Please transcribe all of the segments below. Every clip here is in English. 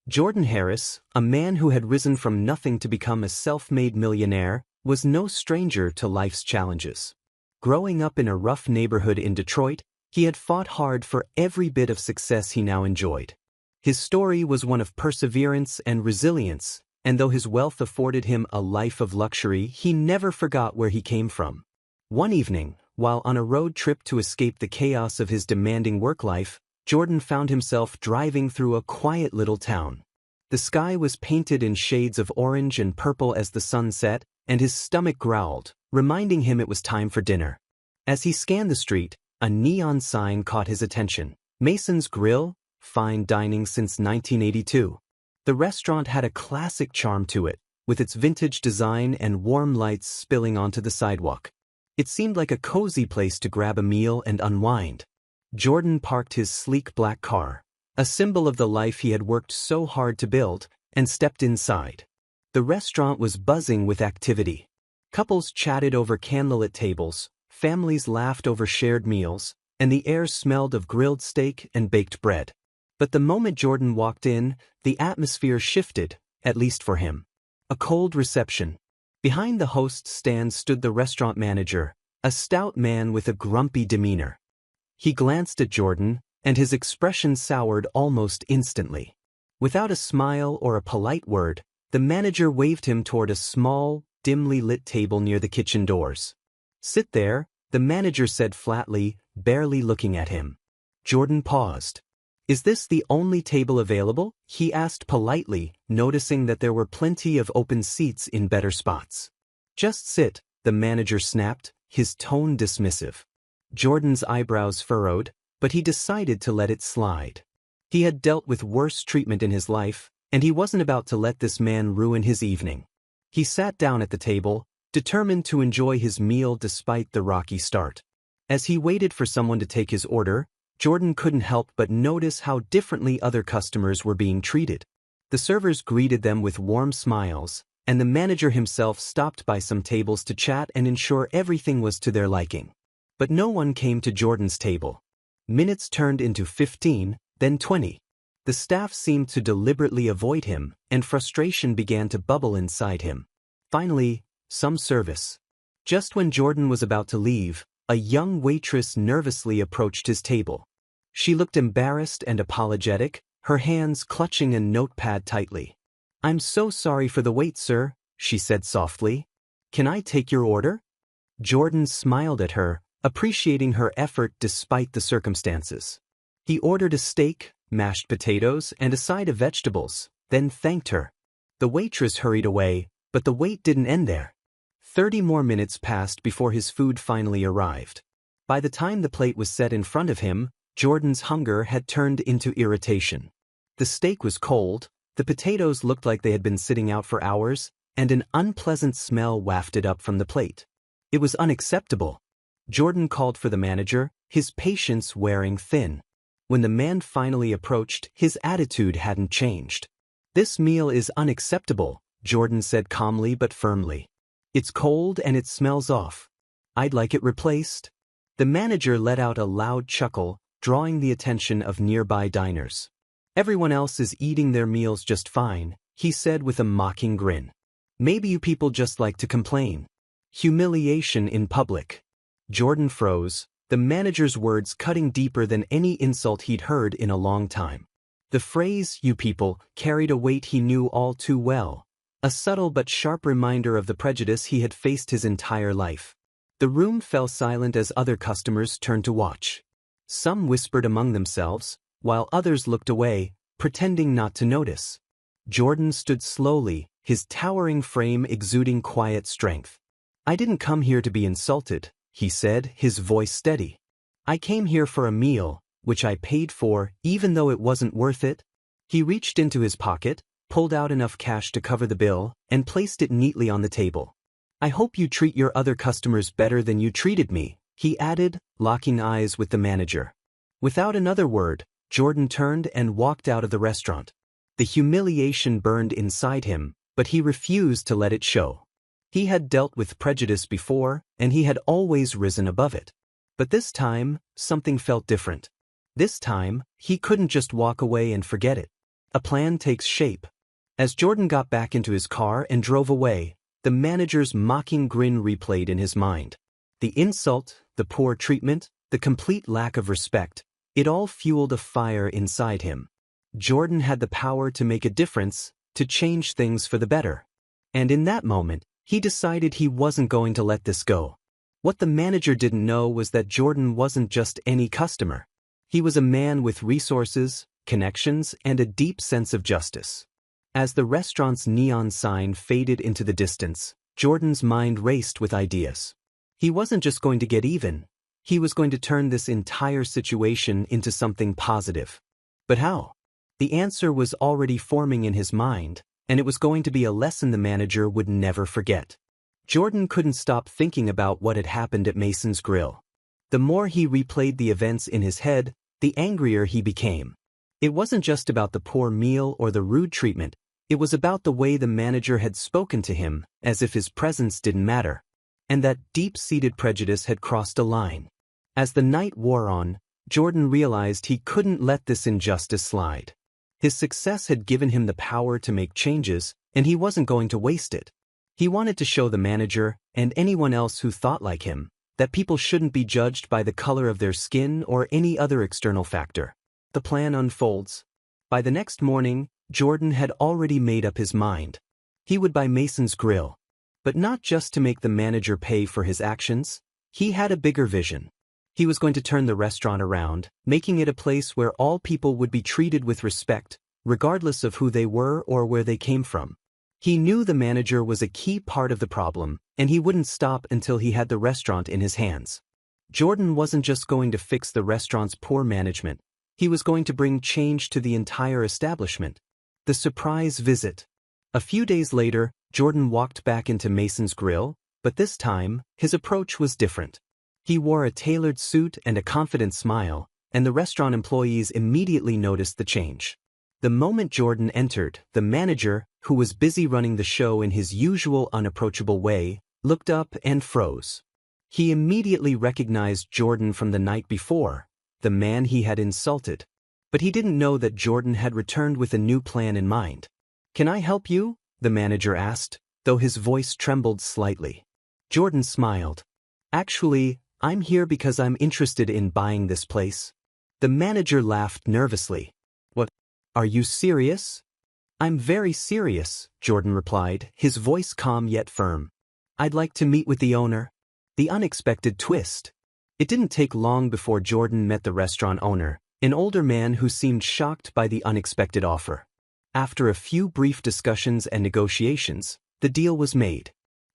Jordan Harris, a man who had risen from nothing to become a self-made millionaire, was no stranger to life's challenges. Growing up in a rough neighborhood in Detroit, he had fought hard for every bit of success he now enjoyed. His story was one of perseverance and resilience, and though his wealth afforded him a life of luxury, he never forgot where he came from. One evening, while on a road trip to escape the chaos of his demanding work life, Jordan found himself driving through a quiet little town. The sky was painted in shades of orange and purple as the sun set, and his stomach growled, reminding him it was time for dinner. As he scanned the street, a neon sign caught his attention. Mason's Grill, fine dining since 1982. The restaurant had a classic charm to it, with its vintage design and warm lights spilling onto the sidewalk. It seemed like a cozy place to grab a meal and unwind. Jordan parked his sleek black car, a symbol of the life he had worked so hard to build, and stepped inside. The restaurant was buzzing with activity. Couples chatted over candlelit tables, families laughed over shared meals, and the air smelled of grilled steak and baked bread. But the moment Jordan walked in, the atmosphere shifted, at least for him. A cold reception. Behind the host's stand stood the restaurant manager, a stout man with a grumpy demeanor. He glanced at Jordan, and his expression soured almost instantly. Without a smile or a polite word, the manager waved him toward a small, dimly lit table near the kitchen doors. "Sit there," the manager said flatly, barely looking at him. Jordan paused. "Is this the only table available?" he asked politely, noticing that there were plenty of open seats in better spots. "Just sit," the manager snapped, his tone dismissive. Jordan's eyebrows furrowed, but he decided to let it slide. He had dealt with worse treatment in his life, and he wasn't about to let this man ruin his evening. He sat down at the table, determined to enjoy his meal despite the rocky start. As he waited for someone to take his order, Jordan couldn't help but notice how differently other customers were being treated. The servers greeted them with warm smiles, and the manager himself stopped by some tables to chat and ensure everything was to their liking. But no one came to Jordan's table. Minutes turned into 15, then 20. The staff seemed to deliberately avoid him, and frustration began to bubble inside him. Finally, some service. Just when Jordan was about to leave, a young waitress nervously approached his table. She looked embarrassed and apologetic, her hands clutching a notepad tightly. "I'm so sorry for the wait, sir," she said softly. "Can I take your order?" Jordan smiled at her, appreciating her effort despite the circumstances. He ordered a steak, mashed potatoes, and a side of vegetables, then thanked her. The waitress hurried away, but the wait didn't end there. 30 more minutes passed before his food finally arrived. By the time the plate was set in front of him, Jordan's hunger had turned into irritation. The steak was cold, the potatoes looked like they had been sitting out for hours, and an unpleasant smell wafted up from the plate. It was unacceptable. Jordan called for the manager, his patience wearing thin. When the man finally approached, his attitude hadn't changed. "This meal is unacceptable," Jordan said calmly but firmly. "It's cold and it smells off. I'd like it replaced." The manager let out a loud chuckle, drawing the attention of nearby diners. "Everyone else is eating their meals just fine," he said with a mocking grin. "Maybe you people just like to complain." Humiliation in public. Jordan froze, the manager's words cutting deeper than any insult he'd heard in a long time. The phrase, "you people," carried a weight he knew all too well, a subtle but sharp reminder of the prejudice he had faced his entire life. The room fell silent as other customers turned to watch. Some whispered among themselves, while others looked away, pretending not to notice. Jordan stood slowly, his towering frame exuding quiet strength. "I didn't come here to be insulted," he said, his voice steady. "I came here for a meal, which I paid for, even though it wasn't worth it." He reached into his pocket, pulled out enough cash to cover the bill, and placed it neatly on the table. "I hope you treat your other customers better than you treated me," he added, locking eyes with the manager. Without another word, Jordan turned and walked out of the restaurant. The humiliation burned inside him, but he refused to let it show. He had dealt with prejudice before, and he had always risen above it. But this time, something felt different. This time, he couldn't just walk away and forget it. A plan takes shape. As Jordan got back into his car and drove away, the manager's mocking grin replayed in his mind. The insult, the poor treatment, the complete lack of respect, it all fueled a fire inside him. Jordan had the power to make a difference, to change things for the better. And in that moment, he decided he wasn't going to let this go. What the manager didn't know was that Jordan wasn't just any customer. He was a man with resources, connections, and a deep sense of justice. As the restaurant's neon sign faded into the distance, Jordan's mind raced with ideas. He wasn't just going to get even. He was going to turn this entire situation into something positive. But how? The answer was already forming in his mind, and it was going to be a lesson the manager would never forget. Jordan couldn't stop thinking about what had happened at Mason's Grill. The more he replayed the events in his head, the angrier he became. It wasn't just about the poor meal or the rude treatment. It was about the way the manager had spoken to him, as if his presence didn't matter. And that deep-seated prejudice had crossed a line. As the night wore on, Jordan realized he couldn't let this injustice slide. His success had given him the power to make changes, and he wasn't going to waste it. He wanted to show the manager, and anyone else who thought like him, that people shouldn't be judged by the color of their skin or any other external factor. The plan unfolds. By the next morning, Jordan had already made up his mind. He would buy Mason's Grill. But not just to make the manager pay for his actions. He had a bigger vision. He was going to turn the restaurant around, making it a place where all people would be treated with respect, regardless of who they were or where they came from. He knew the manager was a key part of the problem, and he wouldn't stop until he had the restaurant in his hands. Jordan wasn't just going to fix the restaurant's poor management. He was going to bring change to the entire establishment. The surprise visit. A few days later, Jordan walked back into Mason's Grill, but this time, his approach was different. He wore a tailored suit and a confident smile, and the restaurant employees immediately noticed the change. The moment Jordan entered, the manager, who was busy running the show in his usual unapproachable way, looked up and froze. He immediately recognized Jordan from the night before, the man he had insulted. But he didn't know that Jordan had returned with a new plan in mind. "Can I help you?" the manager asked, though his voice trembled slightly. Jordan smiled. "Actually, I'm here because I'm interested in buying this place." The manager laughed nervously. "What? Are you serious?" "I'm very serious," Jordan replied, his voice calm yet firm. "I'd like to meet with the owner." The unexpected twist. It didn't take long before Jordan met the restaurant owner, an older man who seemed shocked by the unexpected offer. After a few brief discussions and negotiations, the deal was made.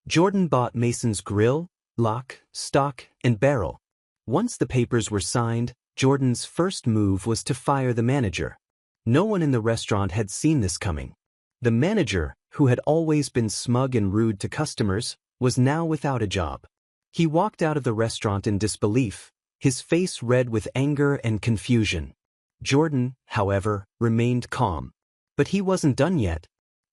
Jordan bought Mason's Grill, lock, stock, and barrel. Once the papers were signed, Jordan's first move was to fire the manager. No one in the restaurant had seen this coming. The manager, who had always been smug and rude to customers, was now without a job. He walked out of the restaurant in disbelief, his face red with anger and confusion. Jordan, however, remained calm. But he wasn't done yet.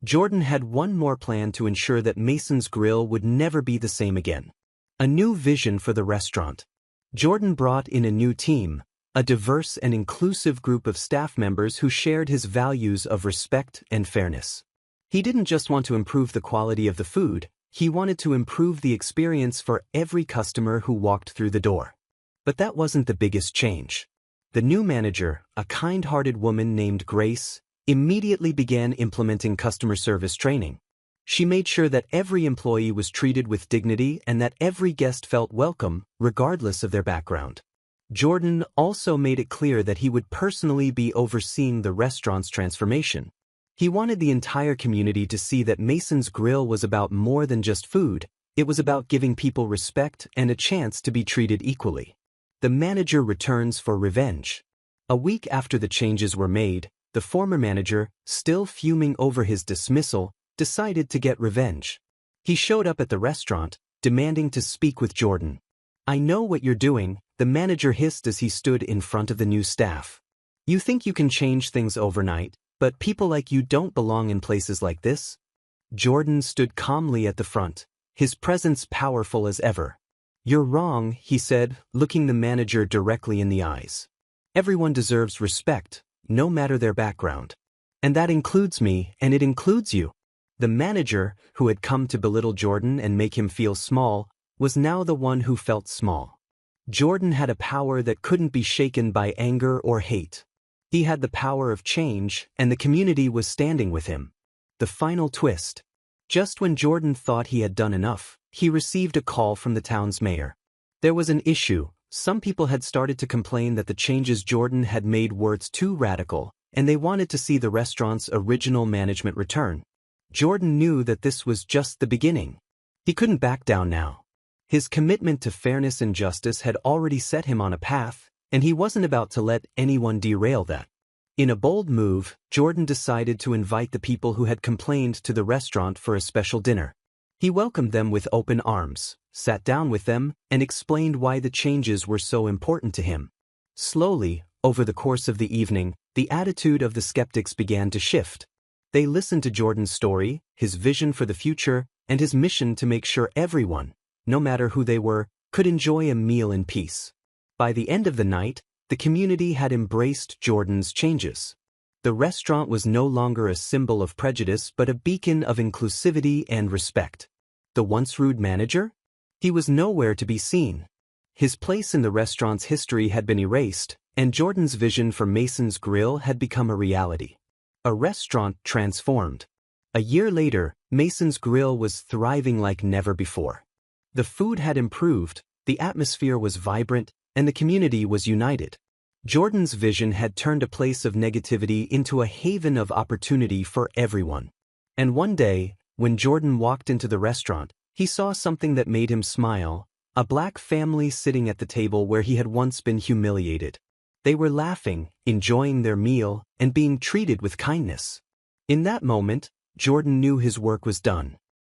Jordan had one more plan to ensure that Mason's Grill would never be the same again. A new vision for the restaurant. Jordan brought in a new team, a diverse and inclusive group of staff members who shared his values of respect and fairness. He didn't just want to improve the quality of the food, he wanted to improve the experience for every customer who walked through the door. But that wasn't the biggest change. The new manager, a kind-hearted woman named Grace, immediately began implementing customer service training. She made sure that every employee was treated with dignity and that every guest felt welcome, regardless of their background. Jordan also made it clear that he would personally be overseeing the restaurant's transformation. He wanted the entire community to see that Mason's Grill was about more than just food, it was about giving people respect and a chance to be treated equally. The manager returns for revenge. A week after the changes were made, the former manager, still fuming over his dismissal, decided to get revenge. He showed up at the restaurant, demanding to speak with Jordan. "I know what you're doing," the manager hissed as he stood in front of the new staff. "You think you can change things overnight, but people like you don't belong in places like this." Jordan stood calmly at the front, his presence powerful as ever. "You're wrong," he said, looking the manager directly in the eyes. "Everyone deserves respect, no matter their background." And that includes me, and it includes you. The manager, who had come to belittle Jordan and make him feel small, was now the one who felt small. Jordan had a power that couldn't be shaken by anger or hate. He had the power of change, and the community was standing with him. The final twist. Just when Jordan thought he had done enough, he received a call from the town's mayor. There was an issue. Some people had started to complain that the changes Jordan had made were too radical, and they wanted to see the restaurant's original management return. Jordan knew that this was just the beginning. He couldn't back down now. His commitment to fairness and justice had already set him on a path, and he wasn't about to let anyone derail that. In a bold move, Jordan decided to invite the people who had complained to the restaurant for a special dinner. He welcomed them with open arms, sat down with them, and explained why the changes were so important to him. Slowly, over the course of the evening, the attitude of the skeptics began to shift. They listened to Jordan's story, his vision for the future, and his mission to make sure everyone, no matter who they were, could enjoy a meal in peace. By the end of the night, the community had embraced Jordan's changes. The restaurant was no longer a symbol of prejudice but a beacon of inclusivity and respect. The once rude manager? He was nowhere to be seen. His place in the restaurant's history had been erased, and Jordan's vision for Mason's Grill had become a reality. A restaurant transformed. A year later, Mason's Grill was thriving like never before. The food had improved, the atmosphere was vibrant, and the community was united. Jordan's vision had turned a place of negativity into a haven of opportunity for everyone. And one day, when Jordan walked into the restaurant, he saw something that made him smile: a black family sitting at the table where he had once been humiliated. They were laughing, enjoying their meal, and being treated with kindness. In that moment, Jordan knew his work was done.